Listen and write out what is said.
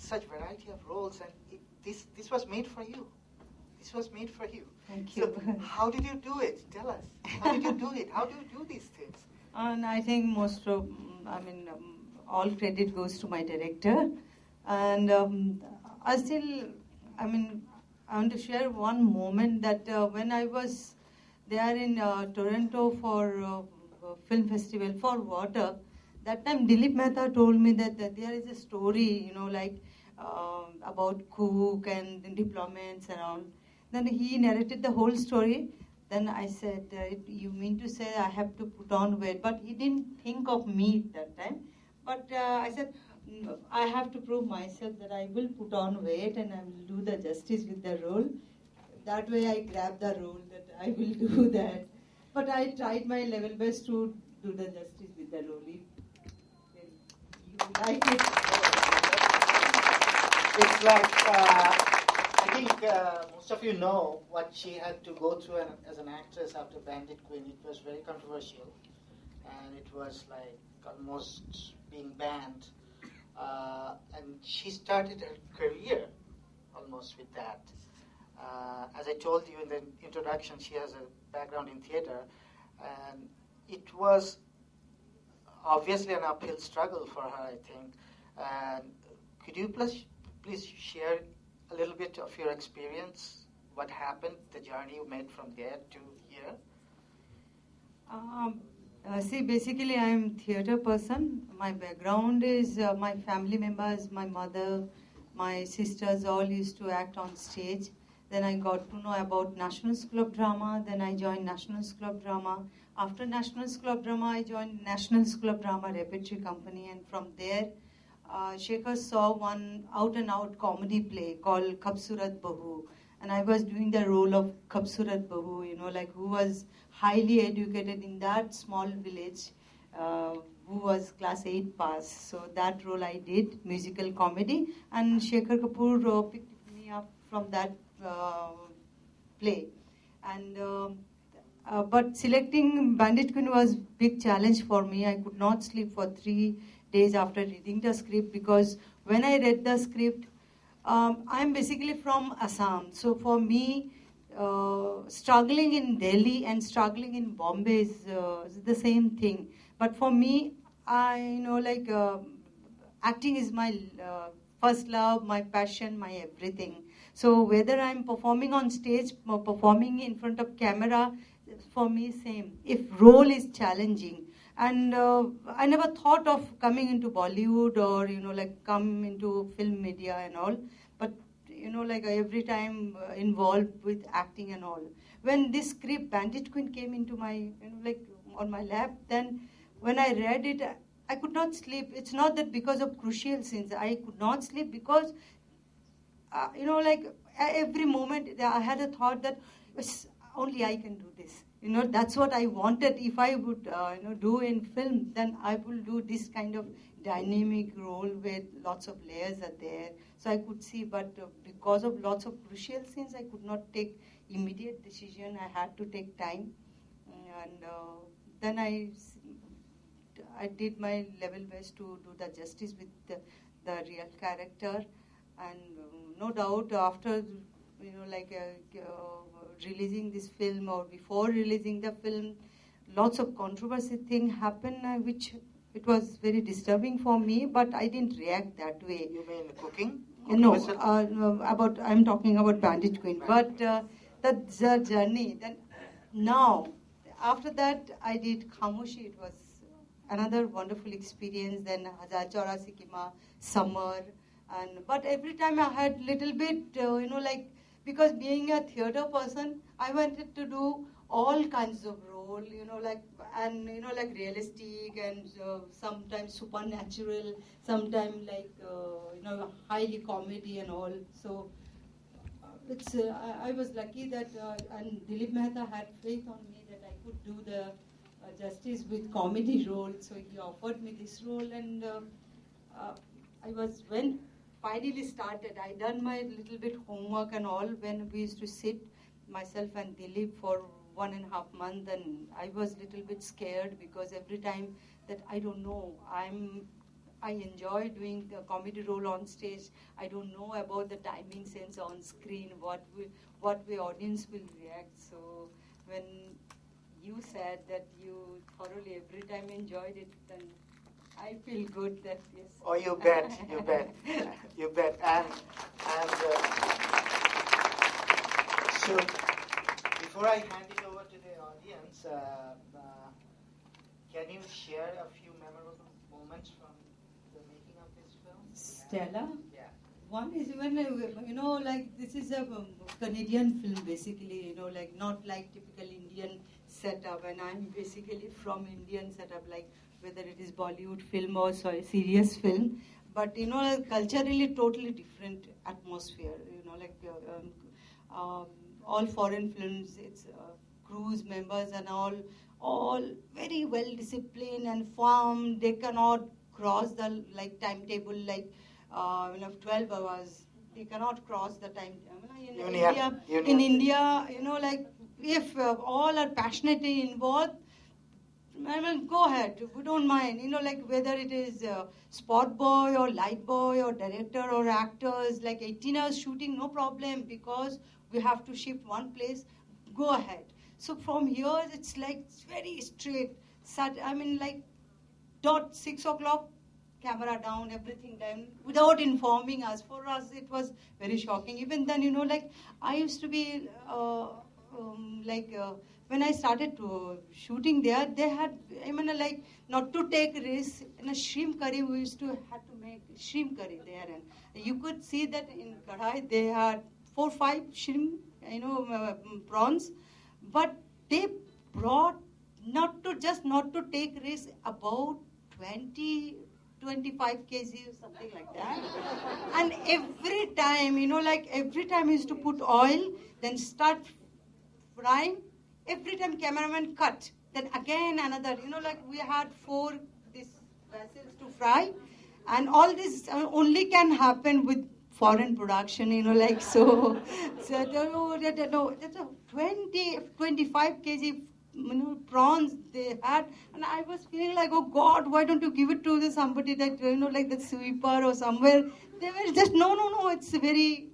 such variety of roles, and this was made for you. This was made for you. Thank you. So how did you do it? Tell us. How did you do it? How do you do these things? And I think all credit goes to my director. And I want to share one moment that when I was there in Toronto for film festival for water, that time Dilip Mehta told me that there is a story, about Cook and diplomats and all. Then he narrated the whole story. Then I said, you mean to say I have to put on weight? But he didn't think of me that time. But I said, I have to prove myself that I will put on weight and I will do the justice with the role. That way I grabbed the role that I will do that. But I tried my level best to do the justice with the role. If you like it. It's like, I think most of you know what she had to go through as an actress after Bandit Queen. It was very controversial, and it was like almost being banned. And she started her career almost with that. As I told you in the introduction, she has a background in theater, and it was obviously an uphill struggle for her, I think. And could you please share a little bit of your experience, what happened, the journey you made from there to here? See, basically I am theatre person. My background is my family members, my mother, my sisters all used to act on stage. Then I got to know about National School of Drama. Then I joined National School of Drama. After National School of Drama, I joined National School of Drama Repertory Company. And from there, Shekhar saw one out-and-out comedy play called Khubsurat Bahu. And I was doing the role of Khubsurat Bahu, who was highly educated in that small village, who was class 8 pass. So that role I did, musical comedy. And Shekhar Kapoor picked me up from that play. And but selecting Bandit Queen was big challenge for me. I could not sleep for 3 days after reading the script, because when I read the script, I'm basically from Assam. So for me, struggling in Delhi and struggling in Bombay is the same thing. But for me, acting is my first love, my passion, my everything. So whether I'm performing on stage or performing in front of camera, for me same. If role is challenging. And I never thought of coming into Bollywood or, come into film media and all. But, every time involved with acting and all. When this script, Bandit Queen, came into my, on my lap, then when I read it, I could not sleep. It's not that because of crucial scenes. I could not sleep because, every moment I had a thought that only I can do this. That's what I wanted. If I would, do in film, then I will do this kind of dynamic role where lots of layers are there. So I could see, but because of lots of crucial scenes, I could not take immediate decision. I had to take time. And then I did my level best to do the justice with the real character. And no doubt after, releasing this film or before releasing the film, lots of controversy thing happened, which it was very disturbing for me, but I didn't react that way. You mean cooking? No, I'm talking about Bandit Queen. But that's the journey. Then now, after that, I did Khamoshi. It was another wonderful experience. Then Hazar Chaurasi Kima, Summer. But every time I had little bit, because being a theatre person, I wanted to do all kinds of role, realistic and sometimes supernatural, sometimes highly comedy and all. So it's I was lucky that, and Dilip Mehta had faith on me that I could do the justice with comedy role. So he offered me this role, and when finally started, I done my little bit homework and all when we used to sit, myself and Dilip, for 1.5 months, and I was little bit scared because every time that I don't know, I enjoy doing the comedy role on stage. I don't know about the timing sense on screen, what way audience will react. So when you said that you thoroughly every time enjoyed it, then I feel good that yes. Oh, you bet, you bet, you bet. And so before I hand it over to the audience, can you share a few memorable moments from the making of this film? Stella? Yeah. One is when, like this is a Canadian film basically, like not like typical Indian setup, and I'm basically from Indian setup, like whether it is Bollywood film or serious film, but culturally totally different atmosphere, all foreign films, it's crews members and all very well disciplined and firm. They cannot cross the timetable 12 hours. They cannot cross the time. In India, if all are passionately involved, I mean, go ahead. We don't mind. Whether it is spot boy or light boy or director or actors, 18 hours shooting, no problem, because we have to shift one place. Go ahead. So from here, it's very straight. Dot 6 o'clock, camera down, everything done, without informing us. For us, it was very shocking. Even then, I used to be when I started shooting there, they had, not to take risks. In a shrimp curry, we used to have to make shrimp curry there, and you could see that in Kadhai they had 4-5 shrimp, prawns, but they brought not to take risks about 20-25 kg or something like that. And every time, every time I used to put oil, then start frying. Every time cameraman cut, then again another. We had 4 these vessels to fry, and all this only can happen with foreign production. So that's a 20-25 kg. Prawns they had, and I was feeling like, oh God, why don't you give it to somebody that like the sweeper or somewhere? They were just no, it's very